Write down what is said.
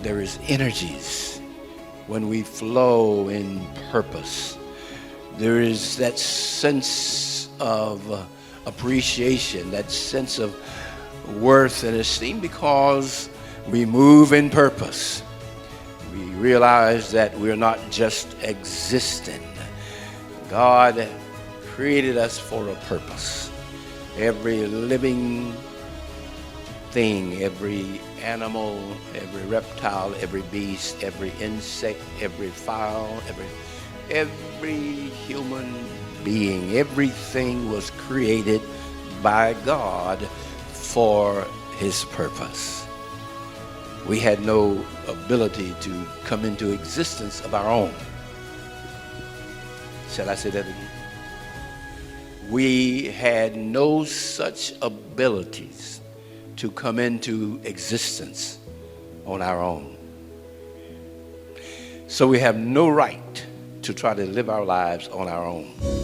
There is energies when we flow in purpose. There is that sense of appreciation, that sense of worth and esteem because we move in purpose. We realize that we're not just existing. God created us for a purpose. Every living thing, every animal, every reptile, every beast, every insect, every fowl, every human being, everything was created by God for his purpose. We had no ability to come into existence of our own. Shall I say that again? We had no such abilities to come into existence on our own. So we have no right to try to live our lives on our own.